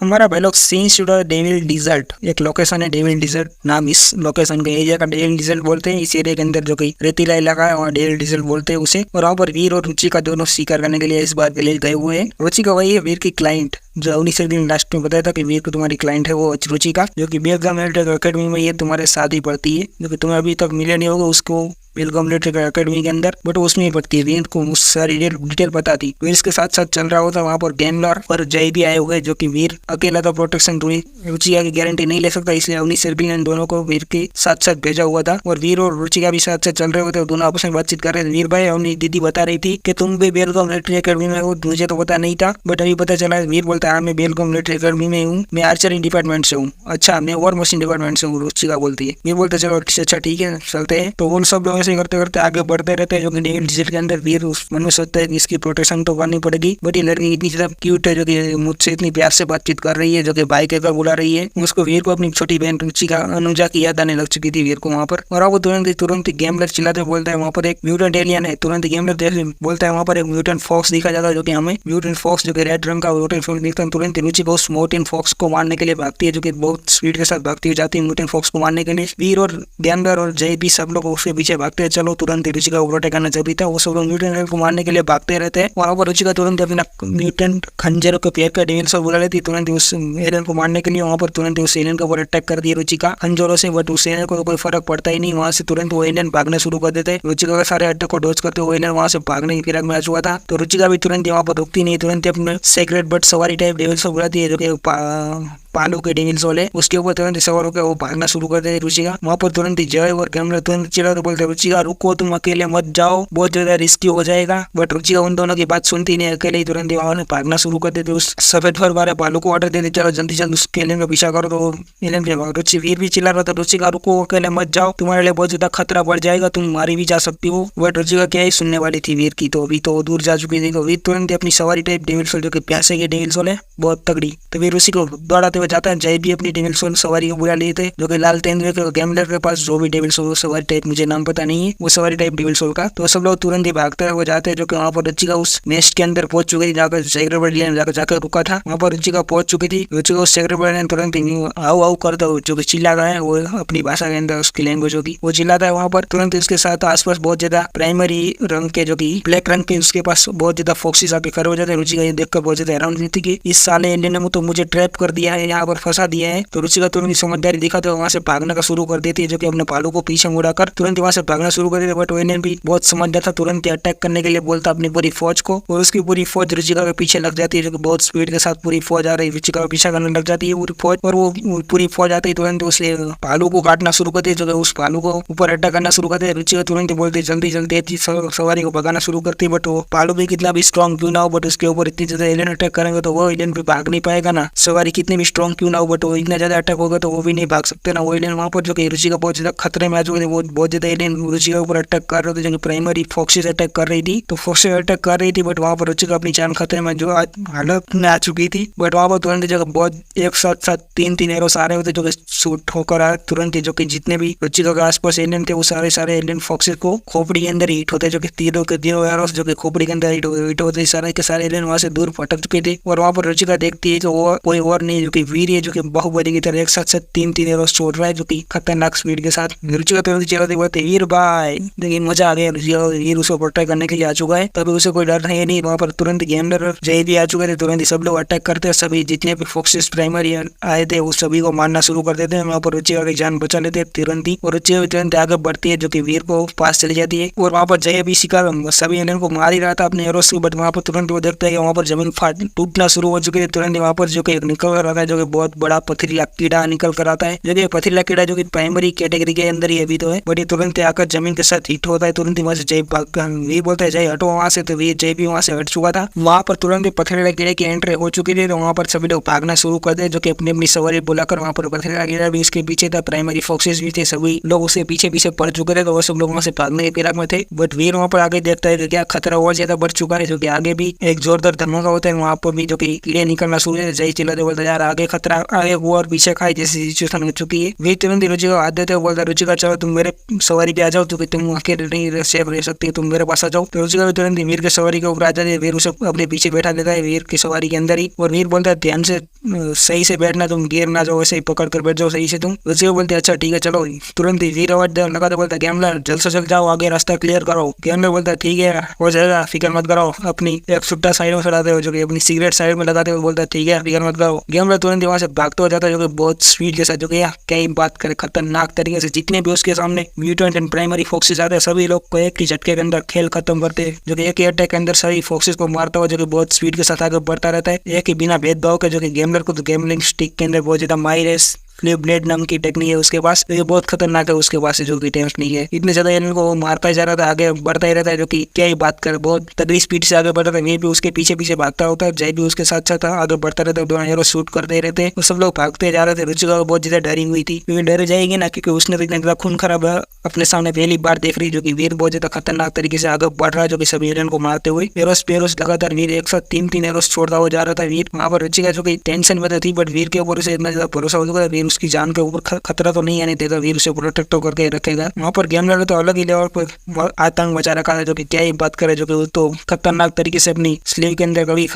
हमारा भाई लोग सीन शूट है डेविल डिजर्ट। एक लोकेशन है डेविल डिजर्ट, नाम इस लोकेशन का एरिया का डेविल डिजर्ट बोलते हैं। इस एरिया के अंदर जो कि रेतीला इलाका है वहाँ डेविल डिजर्ट बोलते हैं उसे। और वहाँ पर वीर और रुचिका दोनों शिकार करने के लिए इस बार के लिए गए हुए हैं। रुचिका वही है वीर की क्लाइंट, जो 19 दिन लास्ट में बताया था कि वीर को तुम्हारी क्लाइंट है वो रुचिका, जो कि बेलगाम मिलिट्री अकेडमी में ये तुम्हारे साथ ही पढ़ती है, जो कि तुम्हें अभी तक मिले नहीं होगा उसको बेलगाम मिलिट्री अकेडमी के अंदर, बट उसमें ही पढ़ती है। वीर को उस सारी डिटेल पता थी। वीर इसके साथ साथ चल रहा होता वहाँ पर गैमलर और जय भी आए हुए, जो कि वीर अकेला तो प्रोटेक्शन रुचिका की गारंटी नहीं ले सकता, इसलिए अवनी सर्बिलन दोनों को वीर के साथ साथ भेजा हुआ था। और वीर और रुचिका भी साथ साथ चल रहे होते, दोनों आपस में बातचीत कर रहे थे। वीर भाई अवनी दीदी बता रही थी कि तुम भी बेलगाम मिलिट्री अकेडमी में हो, मुझे तो पता नहीं था बट अभी पता चला। वीर बोलता है हाँ मैं बेलगाम मिलिट्री अकेडमी में हूँ, मैं आर्चरी डिपार्टमेंट से हूँ। अच्छा मैं वॉर मशीन डिपार्टमेंट से हूँ, रुचिका बोलती है। वीर बोलते चलो अच्छा ठीक है चलते हैं। तो वो सब लोग ऐसे करते करते आगे बढ़ते रहते हैं। जो कि डेविल डिजर्ट के अंदर वीर उस मन में सोचता है कि इसकी प्रोटेक्शन तो करनी पड़ेगी, बट ये लड़की इतनी ज्यादा क्यूट है जो कि मुझसे इतनी प्यार से बातचीत कर रही है, जो कि भाई कहकर बुला रही है उसको। वीर को अपनी छोटी बहन रुचिका अनुजा की याद आने लग चुकी थी वीर को वहाँ पर। और अब वो तुरंत गैमलर चिल्लाते बोलता है वहाँ पर एक म्यूटेंट एलियन है। तुरंत गैमलर बोलता है वहाँ पर एक म्यूटेंट फॉक्स दिखा जाता है, जो कि हमें म्यूटेंट फॉक्स जो कि रेड रंग का म्यूटेंट फॉक्स दिखता है। तुरंत रुचिका उस म्यूटेंट फॉक्स को मारने के लिए भागती है, जो कि बहुत स्पीड के साथ भागती हुई जाती है म्यूटेंट फॉक्स को मारने के लिए। वीर और गैमलर और जय भी सब लोग उसके पीछे भागते हैं। चलो तुरंत रुचिका को प्रोटेक्ट करना जरूरी था, वो सब लोग म्यूटेंट को मारने के लिए भागते रहते हैं। वहाँ पर रुचिका तुरंत अपना म्यूटेंट खंजर को पैर का डेविल बुला लेती है तुरंत उस एलियन को मारने के लिए। वहाँ पर तुरंत उस एलियन के ऊपर अटैक कर दिया रुचिका खंजरों से, बट उस एलियन को कोई फर्क पड़ता ही नहीं। वहाँ से तुरंत वो एलियन भागना शुरू कर देते हैं। रुचिका के सारे अटैक को डॉज करते हुए एलियन वहाँ से भागने की फिराक में आ चुका था। तो रुचिका भी तुरंत वहाँ पर रुकती नहीं, तुरंत अपने सेक्रेट बट सवारी टाइप डेविल से बुलाती है, जो कि पालू के डेविल सोल है, उसके ऊपर तुरंत सवार होकर वो भागना शुरू कर देते रुचिका। वहाँ पर तुरंत जय और गैमलर तुरंत चिल्ला तो बोलते रुचिका रुको, तुम अकेले मत जाओ, बहुत ज्यादा रिस्की हो जाएगा। बट रुचिका उन दोनों की बात सुनती नहीं, अकेले ही तुरंत वहाँ भागना शुरू कर देते। उस सफेद फर वाले पालू को ऑर्डर देते चलो जल्दी जल्दी उस एलियन का पीछा करो। तो एलियन पे वीर भी चिल्ला रहा था रुचिका रुको, अकेले मत जाओ, तुम्हारे लिए बहुत ज्यादा खतरा बढ़ जाएगा, तुम मारी भी जा सकती हो। बट रुचिका क्या ही सुनने वाली थी वीर की, तो अभी तो दूर जा चुकी थी। तो वीर तुरंत अपनी सवारी टाइप डेविल सोल, जो कि प्यासे के डेविल सोल है बहुत तगड़ी, तो वीर उसी को दौड़ाते हुए जाता है। जय भी अपनी डेविल सोल सवारी को बुला लिए थे, जो कि लाल तेंदुए के गैमलर के पास जो भी डेविल सोल सवारी टाइप मुझे नाम पता नहीं है, वो सवारी टाइप डेविल सोल का। तो सब लोग तुरंत ही भागते हुए जाते हैं, जो कि वहाँ पर रुचिका उस नेस्ट के अंदर पहुंच चुकी थी, जाकर सेक्रेटरी जाकर रुका था। वहाँ पर रुचिका पहुंच चुकी थी। रुचिका उस सेक्रेटरी तुरंत आओ आओ करता हुआ जो कि चिल्ला रहा है वो अपनी भाषा के अंदर उसकी लैंग्वेज होगी वो चिल्लाता है। वहाँ पर तुरंत उसके साथ आसपास बहुत ज्यादा प्राइमरी रंग के जो कि ब्लैक रंग के उसके पास बहुत ज्यादा फॉक्सिस आके खड़े हो जाते हैं। रुचिका ये देखकर बहुत ज्यादा हैरान थी कि इस साले इंडियन ने तो मुझे ट्रैप कर दिया है, यहाँ पर फंसा दिया है। तो रुचिका तुरंत समझदारी दिखाते हुए वहाँ से भागने का शुरू कर देती है, जो कि अपने पालू को पीछे मुड़ाकर तुरंत वहाँ से भागना शुरू कर देती है। बट इंडियन भी बहुत समझदार था, तुरंत अटैक करने के लिए बोलता अपनी पूरी फौज को, और उसकी पूरी फौज रुचिका के पीछे लग जाती है, जो कि बहुत स्पीड के साथ पूरी फौज आ रही है रुचिका का पीछा करने लग जाती है पूरी फौज। और वो पूरी फौज आती है तुरंत उसे पालू को काटना शुरू करती है, जो कि उस पालू को ऊपर अटैक करना शुरू करते हैं। रुचिका तुरंत बोलती जल्दी जल्दी सवारी को भगाना शुरू करती है। बट वो पालू भी कितना भी स्ट्रॉन्ग क्यों ना हो, बट उसके ऊपर इतनी ज्यादा एलियन अटैक करेंगे तो वो एलियन भी भाग नहीं पाएगा ना। सवारी कितनी भी स्ट्रॉन्ग क्यों ना हो, बट वो इतना ज्यादा अटैक होगा तो वो भी नहीं भाग सकते ना। वो एलियन वहाँ पर जो कि रुचिका बहुत ज्यादा खतरे में आ चुके थे, वो बहुत ज्यादा एलियन रुचिका के ऊपर अटैक कर रहे थे, जो कि प्राइमरी फॉक्सिस अटैक कर रही थी। तो फॉक्सिस अटैक कर रही थी, बट वहाँ पर रुचिका अपनी जान खतरे में जो हालत में आ चुकी थी। बट वहाँ पर तुरंत जगह बहुत एक साथ साथ तीन एरोस आ रहे होते, जो कि शूट होकर आए तुरंत, जो कि जितने भी रुचिका के आसपास एलियन थे वो सारे एलियन फॉक्सिस को खोपड़ी के अंदर हिट होते, जो कि तीनों एरोस जो कि खोपड़ी के अंदर हिट होते, सारे के सारे एलियन वहाँ से दूर फटक चुके थे। और वहाँ पर रुचिका देखती है तो वो कोई और नहीं, जो कि वीर है, जो कि बाहुबली की तरह एक साथ साथ तीन एरोस छोड़ रहा है, जो कि खतरनाक स्पीड के साथ। रुचिका तुरंत चलाते बोलते वीर भाई, लेकिन मजा आ गया। वीर उसको प्रोटेक्ट करने के लिए आ चुका है, तभी उसे कोई डर है नहीं। वहाँ पर तुरंत गैमलर और जय भी आ चुके थे, तुरंत सब लोग अटैक करते हैं, सभी जितने भी फोक्सिस प्राइमरी आए थे वो सभी को मारना शुरू कर देते हैं। वहाँ पर रुचिका की जान बचा लेते हैं तुरंत ही, और रुचिका तुरंत आगे बढ़ती है, जो कि वीर को पास चली जाती है। और वहाँ पर जय भी शिकार सभी एलियन को मार ही रहा था अपने एरोस से, बट वहाँ पर तुरंत वो देखता है कि वहाँ पर जमीन टूटना शुरू हो चुकी है। तुरंत वहाँ पर जो कि निकल कर आता है, जो कि बहुत बड़ा पथरीला कीड़ा निकल कर आता है, जो कि पथरीला कीड़ा जो कि प्राइमरी कैटेगरी के अंदर ही अभी तो है, बट ये तुरंत आकर जमीन के साथ हिट होता है। तुरंत वहाँ से जय वीर बोलता है जय हटो वहाँ से, तो वीर जय भी वहाँ से हट चुका था। वहाँ पर तुरंत पथरीला कीड़े की एंट्री हो चुकी थी, तो वहाँ पर सभी लोग भागना शुरू कर दे, जो कि अपनी अपनी सवारी बुलाकर वहाँ पर पथरीला कीड़ा भी इसके पीछे था, प्राइमरी फॉक्सेस भी थे, सभी लोग उसके पीछे पीछे पड़ चुके थे। तो वो सब लोग वहाँ से भागने के फिराक में थे, बट वीर वहाँ पर आगे देखता है कि क्या खतरा और ज्यादा बढ़ चुका है, जो कि आगे भी एक जोरदार धमाका होता है। वहाँ पर भी जो कि कीड़े निकलना शुरू है, जय चिल्लाते बोलता है यार आगे खतरा आगे हुआ और पीछे खाए जैसी सिचुएशन हो चुकी है। वीर तुरंत ही रुचिका को हाथ देते हुए बोलता है रुचिका चलो तुम मेरे सवारी पे आ जाओ, क्योंकि तुम अकेले नहीं सेफ रह सकती, तुम मेरे पास आ जाओ। तो रुचिका भी तुरंत ही वीर के सवारी के ऊपर आ जाती है। वीर उसे अपने पीछे बैठा देता है वीर की सवारी के अंदर ही, और वीर बोलता है ध्यान से सही से बैठना, तुम गिर ना जाओ, ऐसे ही पकड़ कर बैठ जाओ सही से तुम। रुचिका बोलते अच्छा ठीक है चलो। तुरंत ही वीर आवाज लगाते बोलता है गैमलर जल्द से जल्द जाओ, आगे रास्ता क्लियर करो। गैमलर बोलता है ठीक है हो जाएगा, फिक्र मत करो। अपनी एक सुट्टा साइड में चलाते हो जो कि अपनी सिगरेट साइड में लगाते हुए बोलता है ठीक है फिक्र मत करो। गैमलर तुरंत वहां से भागते हो जाता है जो कि बहुत स्पीड के साथ, जो कि क्या ही बात करे खतरनाक तरीके से। जितने भी उसके सामने म्यूटेंट एंड प्राइमरी फोक्सेस आते हैं सभी लोग को एक ही झटके के अंदर खेल खत्म करते हैं, जो कि एक ही अटैक के अंदर सभी फोक्सेस को मारता हुआ जो कि बहुत स्पीड के साथ आगे बढ़ता रहता है, एक ही बिना भेदभाव के। जो कि गैमलर को तो गैमलिंग स्टिक के अंदर बहुत ज्यादा माहिर है, फ्लिप ब्लेड नाम की टेक्निक है उसके पास, तो ये बहुत खतरनाक है उसके पास जो कि टेक्निक है। इतने ज्यादा इनको वो मारता ही जा रहा था, आगे बढ़ता ही रहता है, जो कि क्या ही बात कर बहुत तगड़ी स्पीड से आगे बढ़ता था। वीर भी उसके पीछे पीछे भागता होता है, जय भी उसके साथ साथ आगे बढ़ता रहता है, दोनों हीरो शूट करते रहते हैं, सब लोग भागते जा रहे थे। रुचिका बहुत ज्यादा डरी हुई थी, क्योंकि डर जाएगी ना, क्योंकि उसने तो इतना ज्यादा खून खराब अपने सामने पहली बार देख रही, जो कि वीर बहुत ज्यादा खतरनाक तरीके से आगे बढ़ रहा है, जो कि सभी एलियन को मारते हुए। एरोस लगातार वीर एक साथ तीन एरोस छोड़ता हुआ जा रहा था वीर। वहां पर रुचिका जो कि टेंशन में थी, बट वीर के ऊपर उसे इतना ज्यादा भरोसा हो चुका था, वीर उसकी जान के ऊपर खतरा तो नहीं आने देता, वीर उसे प्रोटेक्ट तो करके रखेगा। वहां पर गैमलर ने तो अलग ही लेवल पर आतंक मचा रखा था, जो कि क्या ही बात करे, जो कि वो तो खतरनाक तरीके से अपनी स्लीव के अंदर कभी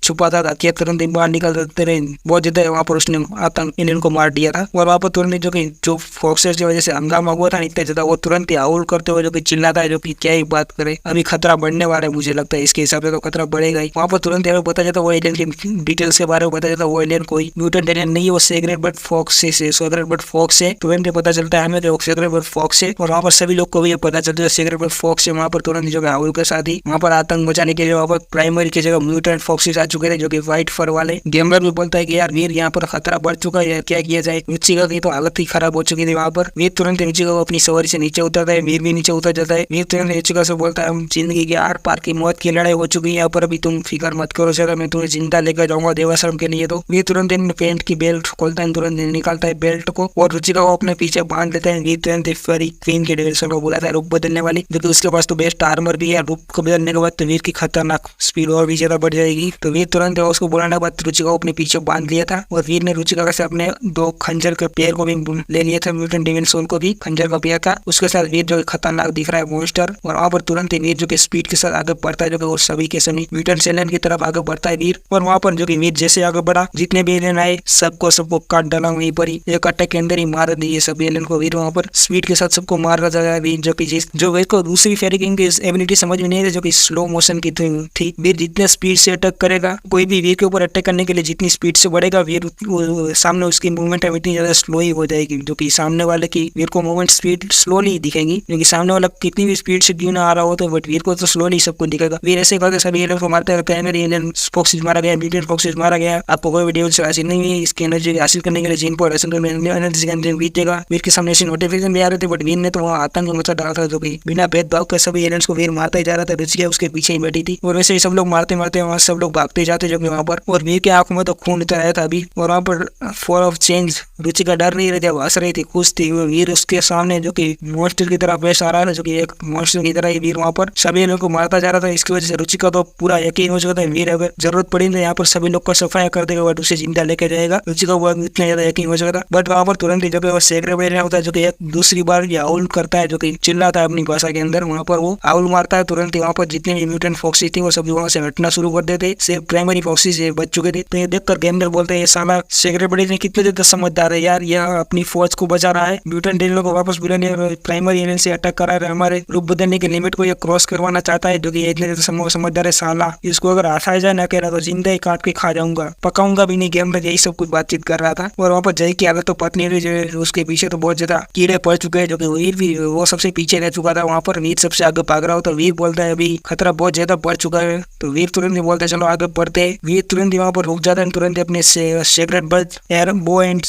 छुपा था, तुरंत बाहर निकलते रहे। बहुत ज्यादा वहां पर उसने आतंक इन्हें को मार दिया था। और वहां पर तुरंत जो फोक्सेस की वजह से हंगामा हुआ था इतना ज्यादा, वो तुरंत ही हाउल करते हुए जो कि चिल्लाता है, जो कि क्या ही बात करे, अभी खतरा बढ़ने वाला है। मुझे लगता है इसके हिसाब से तो खतरा बढ़ेगा ही। वहां पर तुरंत पता जाता वो एलियन की डिटेल्स के बारे में पता जाता, वो एलियन कोई म्यूटेंट एलियन नहीं है, वो सेक्रेट बट फॉक्स है। तुरंत पता चलता है हमें कि सेक्रेट बट फॉक्स है, और वहाँ पर सभी लोग को भी पता चलता है सेक्रेट बट फॉक्स है। वहाँ पर तुरंत जो हाउल के साथ ही वहाँ पर आतंक मचाने के लिए वहाँ पर प्राइमरी की जगह म्यूटेंट फॉक्सेस आ चुके थे, जो कि व्हाइट फर वाले। गैमलर भी बोलता है कि यार वीर यहाँ पर खतरा बढ़ चुका है, क्या किया जाए। रुचिका की तो हालत ही खराब हो चुकी थी वहाँ पर। वीर तुरंत रुचिका को अपनी सवारी से नीचे उतरता है, वीर भी नीचे उतर जाता है। वीर तुरंत रुचिका से बोलता है जिंदगी के आर पार की मौत की लड़ाई हो चुकी है यहाँ पर, अभी तुम फिक्र मत करो, जरा मैं तुम्हें जिंदा लेकर जाऊंगा देवाश्रम के लिए। तो वीर तुरंत पेंट की बेल्ट खोलता है, तुरंत निकालता है बेल्ट को और रुचिका को अपने पीछे बांध लेता है। वीर तुरंत फेरी क्वीन के डायरेक्शन को बुलाता है रूप बदलने वाली, जो कि उसके पास तो बेस्ट आर्मर भी है। रूप को बदलने के बाद तो वीर की खतरनाक स्पीड और भी ज्यादा बढ़ जाएगी। तो वीर तुरंत उसको बुलाने के बाद रुचिका को अपने पीछे बांध लिया था, और वीर ने रुचिका से अपने दो खंजर के पेड़ को भी ले लिया था, म्यूटेंट डेविल सोल को भी खंजर का पेड़ था। उसके साथ वीर जो खतरनाक दिख रहा है मॉन्स्टर, और वहां पर तुरंत ही वीर जो कि स्पीड के साथ आगे बढ़ता है, जो कि वो सभी के सभी म्यूटेंट एलियन की तरफ आगे बढ़ता है वीर। और वहां पर जो कि वीर जैसे आगे बढ़ा, जितने भी एलियन आए सबको काट डाला वहीं पर ही, एक अटैक के अंदर ही मार दिए सभी एलियन को। वीर वहां पर स्पीड के साथ सबको मार रहा था वीर, जो कि जो वीर को दूसरी फेरी किंग की एबिलिटी समझ में नहीं थी, जो कि स्लो मोशन की थी। वीर जितने स्पीड से अटैक करेगा, कोई भी वीर के ऊपर अटैक करने के लिए जितनी स्पीड से बढ़ेगा वीर, सामने उसकी मूवमेंट इतनी ज्यादा स्लो ही हो जाएगी, जो कि सामने वाले की वीर को मूवमेंट स्पीड स्लोली दिखेगी, क्योंकि सामने वाला कितनी भी स्पीड से क्यों ना आ रहा हो, तो बट वीर को तो स्लोली सबको दिखेगा। वीर ऐसे करके सभी एलियन को मारते रहते हैं। मेरी एलियन फोक्सेस मारा गया, म्यूटेंट फोक्सेस मारा गया। आपको कोई वीडियो से हासिल नहीं है, इसकी एनर्जी हासिल करने के लिए जिन पर एनर्जी बीतेगा। वीर के सामने ऐसी नोटिफिकेशन भी आ रहे थे, बट वीर ने तो वहाँ आतंक मचा डाला था, जो कि बिना भेदभाव के सभी एलियंस को वीर मारता ही जा रहा था। रुचिका उसके पीछे ही बैठी थी, और वैसे ही सब लोग मारते मारते वहाँ सब लोग भागते जाते, जो कि वहाँ पर, और वीर के आंखों में तो खून इतना आया था अभी। और वहाँ पर फॉर ऑफ चेंज रुचिका डर नहीं रही थी, हंस रही थी, खुश थी। वीर उसके सामने जो कि मॉन्स्टर की तरह पेश आ रहा है, जो कि एक मॉन्स्टर की तरह ही वीर वहाँ पर सभी लोगों को मारता जा रहा था। इसकी वजह से रुचिका तो पूरा यकीन हो चुका था वीर अगर जरूरत पड़ी तो यहाँ पर सभी लोग को सफाया कर देगा, बट उसे जिंदा लेके जाएगा। रुचिका को इतना ज्यादा यकीन हो चुका था। बट वहाँ पर तुरंत ही जो कि वो सेक्रेट होता है, जो कि एक दूसरी बार ये हाउल करता है, जो कि चिल्लाता है अपनी भाषा के अंदर। वहाँ पर वो हाउल मारता है, तुरंत ही वहाँ पर जितने भी म्यूटेंट फॉक्सेस थी वो सभी वहाँ से हटना शुरू कर देते। सिर्फ प्राइमरी फॉक्सेस बच चुके थे। तो ये देखकर गैमलर बोलते हैं ये साला सेक्रेट ने कितने ज्यादा समझदार है यार, यह अपनी फौज को बचा रहा है, म्यूटेंट एलियन को वापस बुलाने और प्राइमरी एलियन से अटैक करा रहा है, हमारे रूप बदलने के लिमिट को ये क्रॉस करवाना चाहता है, जो कि इतने ज्यादा समझदार है साला। इसको अगर हटाया जाए ना कह रहा तो जिंदा ही काट के खा जाऊंगा, पकाऊंगा भी नहीं। गैमलर यही सब कुछ बातचीत कर रहा था। और वहाँ पर जय की हालत तो पत्नी उसके पीछे तो बहुत ज्यादा कीड़े पड़ चुके हैं, जो कि वीर भी वो सबसे पीछे रह चुका था। वहाँ पर वीर सबसे आगे भाग रहा हो, तो वीर बोलता है अभी खतरा बहुत ज्यादा बढ़ चुका है। तो वीर तुरंत ही बोलता है चलो आगे बढ़ते। वीर तुरंत ही वहाँ पर रुक जाता है, तुरंत अपने secret bird arrow bow and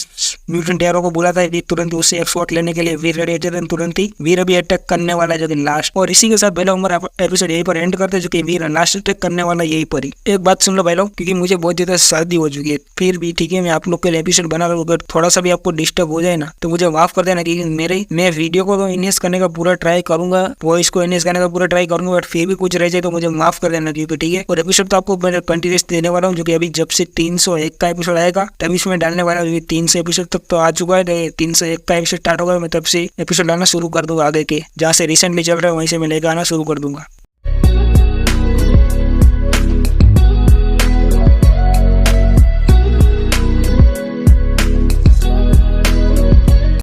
mutant arrow को बुलाता है। वीर तुरंत उससे एक शॉट लेने के लिए वीर रेडी हो जाता है। तुरंत ही वीर अभी अटैक करने वाला है, जो कि लास्ट। और इसी के साथ भाई लोग हमारा एपिसोड यहीं पर एंड करते हैं, जो कि वीर लास्ट अटैक करने वाला यहीं पर ही। एक बात सुन लो भाई लोग, क्योंकि मुझे बहुत ज्यादा सर्दी हो चुकी है, फिर भी ठीक है मैं आप लोग के लिए एपिसोड बना रहा हूँ। अगर थोड़ा सा भी आपको डिस्टर्ब हो जाए ना तो मुझे माफ कर देना, क्योंकि मैं वीडियो को तो इनहेंस करने का पूरा ट्राई करूंगा, वॉइस को इनहेंस करने का पूरा ट्राई करूंगा, बट फिर भी कुछ रह जाए तो मुझे माफ कर देना क्योंकि ठीक है। और एपिसोड तो आपको मैं कंटिन्यूस देने वाला हूँ, जो कि अभी जब से 301 का एपिसोड आएगा तभी इसमें डालने वाला हूँ। 300 एपिसोड तक तो आ चुका है, 301 का एपिसोड स्टार्ट होगा, मैं तब से एपिसोड डालना शुरू कर दूंगा आगे के, जहाँ से रिसेंटली चल रहा है वहीं से मैं लेकर आना शुरू कर दूंगा।